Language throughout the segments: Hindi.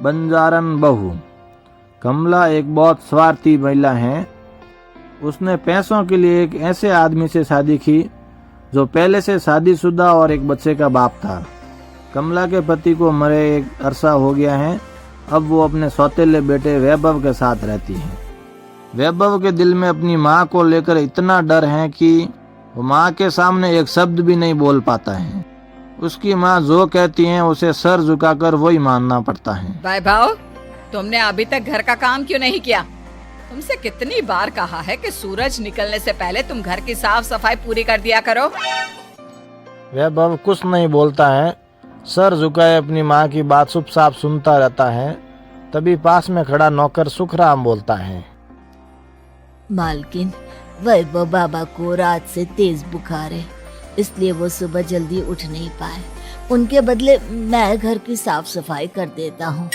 बंजारन बहू। कमला एक बहुत स्वार्थी महिला है। उसने पैसों के लिए एक ऐसे आदमी से शादी की जो पहले से शादीशुदा और एक बच्चे का बाप था। कमला के पति को मरे एक अरसा हो गया है। अब वो अपने सौतेले बेटे वैभव के साथ रहती है। वैभव के दिल में अपनी माँ को लेकर इतना डर है कि वो माँ के सामने एक शब्द भी नहीं बोल पाता है। उसकी माँ जो कहती है उसे सर झुकाकर वही मानना पड़ता है। वैभव, तुमने अभी तक घर का काम क्यों नहीं किया? तुमसे कितनी बार कहा है कि सूरज निकलने से पहले तुम घर की साफ सफाई पूरी कर दिया करो। वैभव कुछ नहीं बोलता है, सर झुकाए अपनी माँ की बात चुपचाप सुनता रहता है। तभी पास में खड़ा नौकर सुखराम बोलता है, मालकिन, वैभव बाबा को रात से तेज बुखार है, इसलिए वो सुबह जल्दी उठ नहीं पाए। उनके बदले मैं घर की साफ सफाई कर देता हूँ।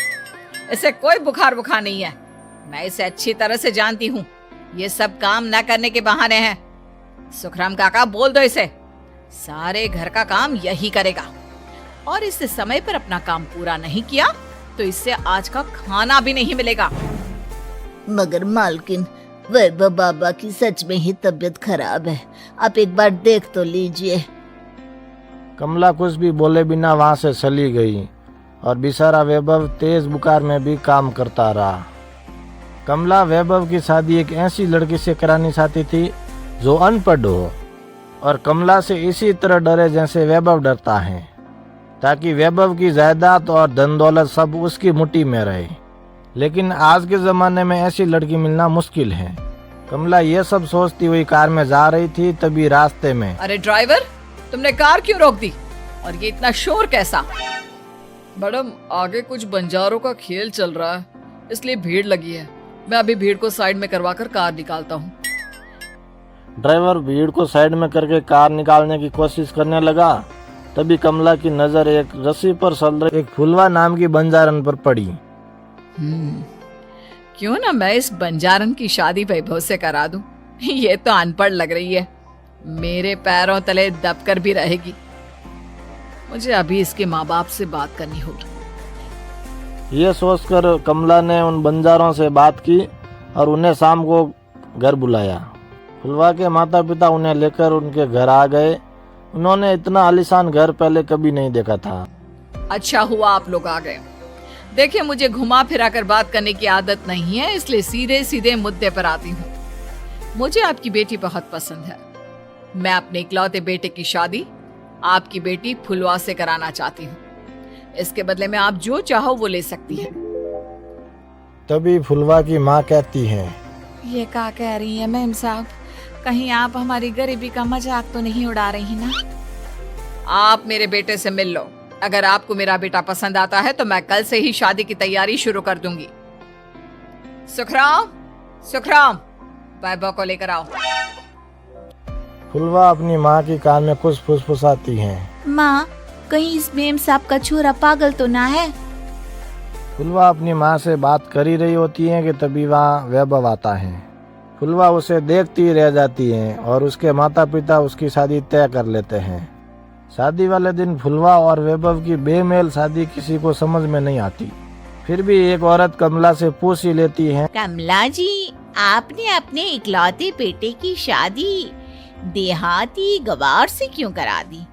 इसे कोई बुखार नहीं है। मैं इसे अच्छी तरह से जानती हूँ। ये सब काम न करने के बहाने हैं। सुखराम काका, बोल दो इसे, सारे घर का काम यही करेगा। और इससे समय पर अपना काम पूरा नहीं किया तो इससे आज का खाना भी नहीं मिलेगा। मगर मालकिन, वैभव बाबा की सच में ही तबीयत खराब है, आप एक बार देख तो लीजिए। कमला कुछ भी बोले बिना वहाँ से चली गई और बेचारा वैभव तेज बुखार में भी काम करता रहा। कमला वैभव की शादी एक ऐसी लड़की से करानी चाहती थी जो अनपढ़ हो और कमला से इसी तरह डरे जैसे वैभव डरता है, ताकि वैभव की जायदाद और धन दौलत सब उसकी मुट्ठी में रहे। लेकिन आज के जमाने में ऐसी लड़की मिलना मुश्किल है। कमला ये सब सोचती हुई कार में जा रही थी, तभी रास्ते में, अरे ड्राइवर, तुमने कार क्यों रोक दी? और ये इतना शोर कैसा? मैडम, आगे कुछ बंजारों का खेल चल रहा है, इसलिए भीड़ लगी है। मैं अभी भीड़ को साइड में करवाकर कार निकालता हूँ। ड्राइवर भीड़ को साइड में करके कार निकालने की कोशिश करने लगा। तभी कमला की नजर एक रस्सी पर चल रही एक फुलवा नाम की बंजारन पर पड़ी। क्यों ना मैं इस बंजारन की शादी वैभव से करा दूं? ये तो अनपढ़ लग रही है, मेरे पैरों तले दबकर भी रहेगी। मुझे अभी इसके माँ बाप से बात करनी होगी। ये सोचकर कमला ने उन बंजारों से बात की और उन्हें शाम को घर बुलाया। फुलवा के माता पिता उन्हें लेकर उनके घर आ गए। उन्होंने इतना आलीशान घर पहले कभी नहीं देखा था। अच्छा हुआ आप लोग आ गए। देखिए, मुझे घुमा फिरा कर बात करने की आदत नहीं है, इसलिए सीधे सीधे मुद्दे पर आती हूँ। मुझे आपकी बेटी बहुत पसंद है। मैं अपने इकलौते बेटे की शादी आपकी बेटी फुलवा से कराना चाहती हूँ। इसके बदले में आप जो चाहो वो ले सकती है। तभी फुलवा की माँ कहती है, ये क्या कह रही है मैम साहब? कहीं आप हमारी गरीबी का मजाक तो नहीं उड़ा रही ना? आप मेरे बेटे से मिल लो। अगर आपको मेरा बेटा पसंद आता है तो मैं कल से ही शादी की तैयारी शुरू कर दूंगी। सुखराम, सुखराम, वैभव को लेकर आओ। फुलवा अपनी माँ की कान में कुछ फुसफुसाती है। माँ, कहीं इस मेम साहब का छोरा पागल तो ना है? फुलवा अपनी माँ से बात कर ही रही होती है कि तभी वहाँ वैभव आता है। फुलवा उसे देखती रह जाती है और उसके माता पिता उसकी शादी तय कर लेते हैं। शादी वाले दिन फुलवा और वैभव की बेमेल शादी किसी को समझ में नहीं आती। फिर भी एक औरत कमला से पूछ ही लेती है, कमला जी, आपने अपने इकलौते बेटे की शादी देहाती गवार से क्यों करा दी?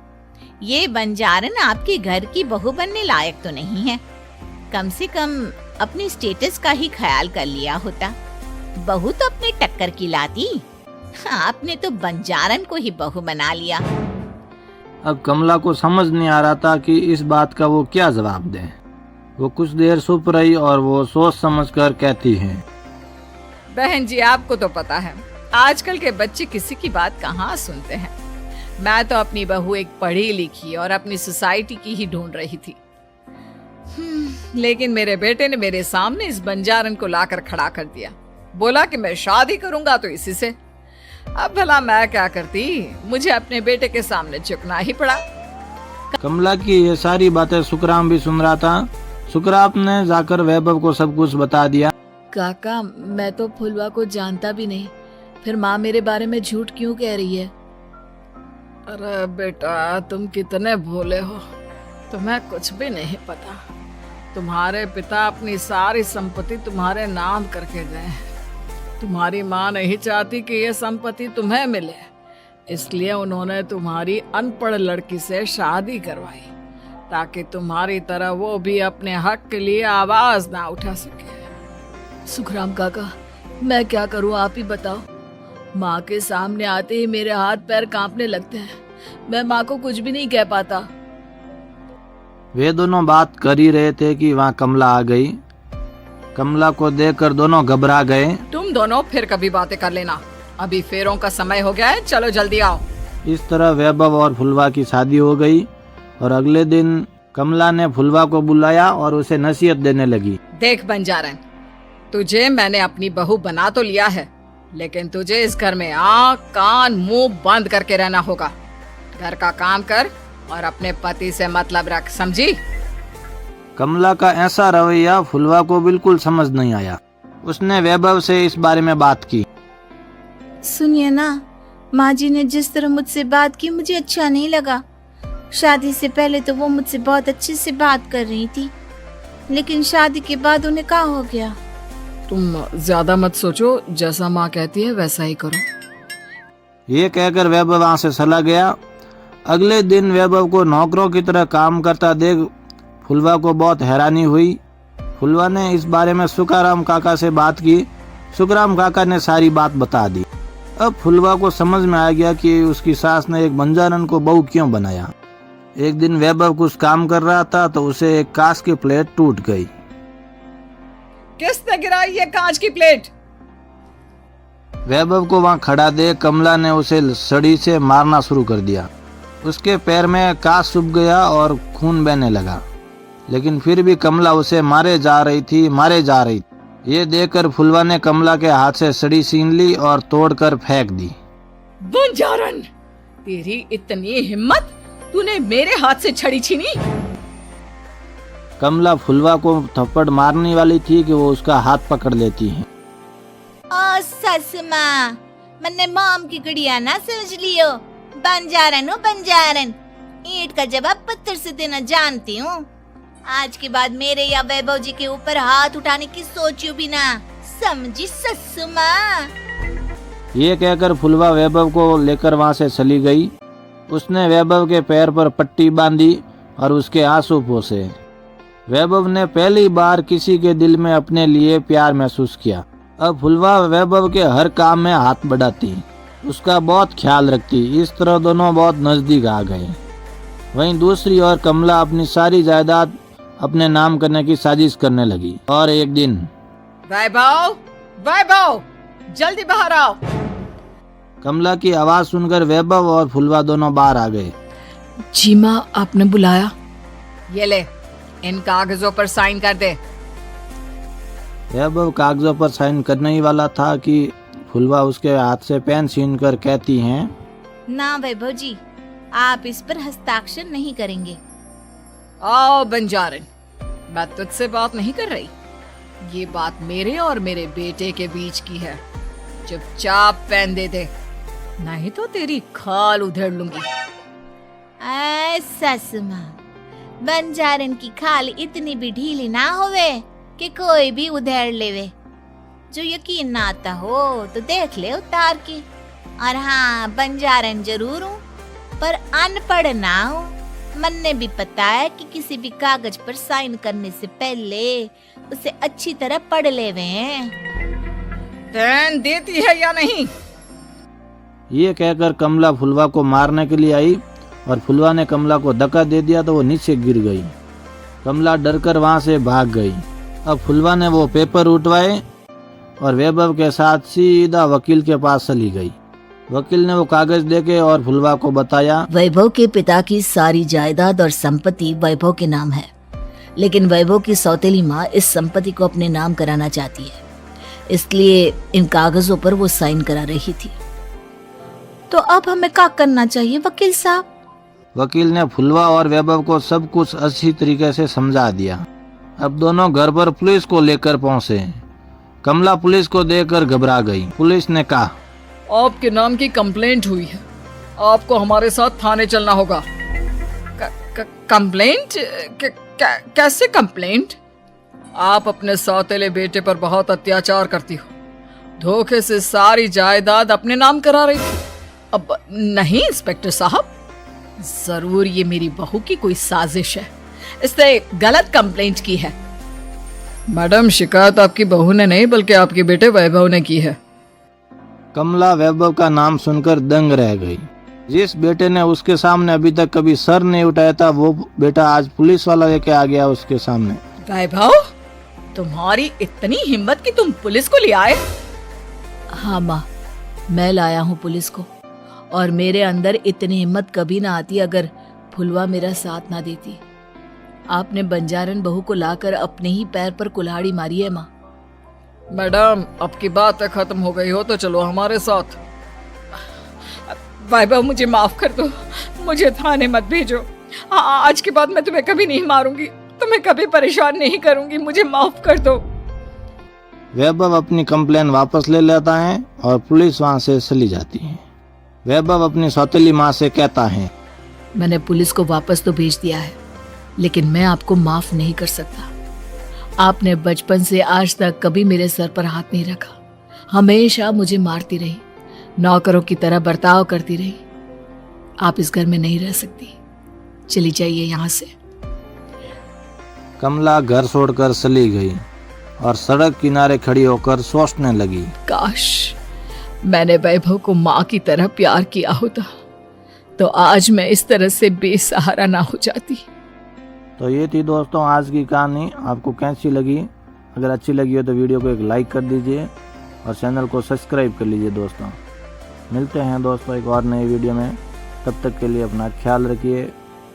ये बंजारन आपके घर की बहू बनने लायक तो नहीं है। कम से कम अपने स्टेटस का ही ख्याल कर लिया होता। बहू तो अपने टक्कर की लाती, आपने तो बंजारन को ही बहू बना लिया। अब कमला को समझ नहीं आ रहा था कि इस बात का वो क्या जवाब दे। वो कुछ देर चुप रही और वो सोच समझकर कहती है, बहन जी, आपको तो पता है आजकल के बच्चे किसी की बात कहाँ सुनते हैं। मैं तो अपनी बहू एक पढ़ी लिखी और अपनी सोसाइटी की ही ढूंढ रही थी। लेकिन मेरे बेटे ने मेरे सामने इस बंजारन को लाकर खड़ा कर दिया। बोला कि मैं शादी करूंगा तो इसी से। अब भला मैं क्या करती, मुझे अपने बेटे के सामने झुकना ही पड़ा। कमला की ये सारी बातें सुखराम भी सुन रहा था। सुखराम ने जाकर वैभव को सब कुछ बता दिया। काका, मैं तो फुलवा को जानता भी नहीं, फिर माँ मेरे बारे में झूठ क्यों कह रही है? अरे बेटा, तुम कितने भोले हो, तुम्हें कुछ भी नहीं पता। तुम्हारे पिता अपनी सारी संपत्ति तुम्हारे नाम करके गए हैं। तुम्हारी माँ नहीं चाहती कि यह संपत्ति तुम्हें मिले, इसलिए उन्होंने तुम्हारी अनपढ़ लड़की से शादी करवाई ताकि तुम्हारी तरह वो भी अपने हक के लिए आवाज ना उठा सके। सुखराम काका, मैं क्या करूं, आप ही बताओ। माँ के सामने आते ही मेरे हाथ पैर कांपने लगते हैं। मैं माँ को कुछ भी नहीं कह पाता। वे दोनों बात कर ही रहे थे कि वहाँ कमला आ गई। कमला को देखकर दोनों घबरा गए। तुम दोनों फिर कभी बातें कर लेना, अभी फेरों का समय हो गया है, चलो जल्दी आओ। इस तरह वैभव और फुलवा की शादी हो गई और अगले दिन कमला ने फुलवा को बुलाया और उसे नसीहत देने लगी। देख बंजारन, तुझे मैंने अपनी बहू बना तो लिया है, लेकिन तुझे इस घर में आँख कान मुंह बंद करके रहना होगा। घर का काम कर और अपने पति से मतलब रख, समझी? कमला का ऐसा रवैया फुलवा को बिल्कुल समझ नहीं आया। उसने वैभव से इस बारे में बात की। सुनिए ना, माँ जी ने जिस तरह मुझसे बात की मुझे अच्छा नहीं लगा। शादी से पहले तो वो मुझसे बहुत अच्छे से बात कर रही थी, लेकिन शादी के बाद उन्हें क्या हो गया? तुम ज्यादा मत सोचो, जैसा माँ कहती है वैसा ही करो। ये कहकर वैभव वहाँ से चला गया। अगले दिन वैभव को नौकरों की तरह काम करता देख फुलवा को बहुत हैरानी हुई। फुलवा ने इस बारे में सुखाराम काका से बात की। सुखराम काका ने सारी बात बता दी। अब फुलवा को समझ में आ गया कि उसकी सास ने एक बंजारन को बहू क्यों बनाया। एक दिन वैभव कुछ काम कर रहा था तो उसे एक कांच की प्लेट टूट गई। किसने गिराई ये कांच की प्लेट? वैभव को वहाँ खड़ा देख कमला ने उसे सड़ी से मारना शुरू कर दिया। उसके पैर में कांच चुभ गया और खून बहने लगा, लेकिन फिर भी कमला उसे मारे जा रही थी। ये देखकर फुलवा ने कमला के हाथ से सड़ी छीन ली और तोड़कर फेंक दी। बंजारन, तेरी इतनी हिम्मत, तूने मेरे हाथ से छड़ी छीनी? कमला फुलवा को थप्पड़ मारने वाली थी कि वो उसका हाथ पकड़ लेती है। ओ सस माँ, मैंने मॉम की गुड़िया ना समझ लियो। बंजारन हो बंजारन, ईंट का जवाब पत्थर से देना जानती हूँ। आज के बाद मेरे या वैभव जी के ऊपर हाथ उठाने की सोचियो भी ना, समझी ससु माँ? ये कहकर फुलवा वैभव को लेकर वहाँ से चली गई। उसने वैभव के पैर पर पट्टी बांधी और उसके आंसू पोंछे। वैभव ने पहली बार किसी के दिल में अपने लिए प्यार महसूस किया। अब फुलवा वैभव के हर काम में हाथ बढ़ाती, उसका बहुत ख्याल रखती। इस तरह दोनों बहुत नजदीक आ गए। वहीं दूसरी ओर कमला अपनी सारी जायदाद अपने नाम करने की साजिश करने लगी। और एक दिन, वैभव, जल्दी बाहर आओ। कमला की आवाज सुनकर वैभव और फुलवा दोनों बाहर आ गए। जी माँ, आपने बुलाया? ये ले, इन कागजों पर साइन कर दे। वैभव कागजों पर साइन करने ही वाला था कि फुलवा उसके हाथ से पेन छीन कर कहती हैं, ना वैभव जी, आप इस पर हस्ताक्षर नहीं करेंगे। आओ बंजारन, मैं तुझसे बात नहीं कर रही। ये बात मेरे और मेरे बेटे के बीच की है। चुपचाप पेन दे दे, नहीं तो तेरी खाल उधेड़ लूंगी। सस माँ, बंजारन की खाल इतनी भी ढीली ना होवे कि कोई भी उधेड़ लेवे। जो यकीन ना आता हो तो देख ले उतार के। और हाँ, बंजारन जरूर हूँ पर अनपढ़ ना हूँ। मन्ने भी पता है कि किसी भी कागज पर साइन करने से पहले उसे अच्छी तरह पढ़ लेवे हैं। पेन देती है या नहीं? ये कहकर कमला फुलवा को मारने के लिए आई और फुलवा ने कमला को धक्का दे दिया तो वो नीचे गिर गई। कमला डरकर वहां से भाग गई। अब फुलवा ने वो पेपर उठवाए और वैभव के साथ सीधा वकील के पास चली गई। वकील ने वो कागज देके और फुलवा को बताया, वैभव के पिता की सारी जायदाद और संपत्ति वैभव के नाम है, लेकिन वैभव की सौतेली माँ इस संपत्ति को अपने नाम कराना चाहती है, इसलिए इन कागजों पर वो साइन करा रही थी। तो अब हमें क्या करना चाहिए वकील साहब? वकील ने फुलवा और वैभव को सब कुछ अच्छी तरीके से समझा दिया। अब दोनों घर पर पुलिस को लेकर पहुंचे। कमला पुलिस को देखकर घबरा गई। पुलिस ने कहा, आपके नाम की कंप्लेंट हुई है, आपको हमारे साथ थाने चलना होगा। कंप्लेंट? कैसे कंप्लेंट? आप अपने सौतेले बेटे पर बहुत अत्याचार करती हो, धोखे से सारी जायदाद अपने नाम करा रही थी। अब नहीं इंस्पेक्टर साहब, जरूर ये मेरी बहू की कोई साजिश है, इसने गलत कंप्लेंट की है। मैडम, शिकायत आपकी बहू ने नहीं बल्कि आपके बेटे वैभव ने की है। कमला वैभव का नाम सुनकर दंग रह गई। जिस बेटे ने उसके सामने अभी तक कभी सर नहीं उठाया था, वो बेटा आज पुलिस वाला लेके आ गया उसके सामने। वैभव, तुम्हारी इतनी हिम्मत कि तुम पुलिस को ले आए? हाँ माँ, मैं लाया हूँ पुलिस को, और मेरे अंदर इतनी हिम्मत कभी ना आती अगर फुलवा मेरा साथ ना देती। आपने बंजारन बहू को लाकर अपने ही पैर पर कुल्हाड़ी मारी है माँ। मैडम, अब की बात खत्म हो गई हो तो चलो हमारे साथ। वैभव, मुझे माफ कर दो, मुझे थाने मत भेजो। आज के बाद मैं तुम्हें कभी नहीं मारूंगी, तुम्हें कभी परेशान नहीं करूंगी, मुझे माफ कर दो। वैभव अपनी कंप्लेन वापस ले लेता है और पुलिस वहां से चली जाती है। वैभव अपनी सौतेली माँ से कहता है, मैंने पुलिस को वापस तो भेज दिया है, लेकिन मैं आपको माफ नहीं कर सकता। आपने बचपन से आज तक कभी मेरे सर पर हाथ नहीं रखा, हमेशा मुझे मारती रही, नौकरों की तरह बर्ताव करती रही। आप इस घर में नहीं रह सकती, चली जाइए यहाँ से। कमला घर छोड़कर चली गई और सड़क किनारे खड़ी होकर सोचने लगी, काश मैंने वैभव को माँ की तरह प्यार किया होता तो आज मैं इस तरह से बेसहारा ना हो जाती। तो ये थी दोस्तों आज की कहानी। आपको कैसी लगी? अगर अच्छी लगी हो तो वीडियो को एक लाइक कर दीजिए और चैनल को सब्सक्राइब कर लीजिए दोस्तों। मिलते हैं दोस्तों एक और नई वीडियो में, तब तक के लिए अपना ख्याल रखिए।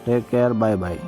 Take care, bye bye.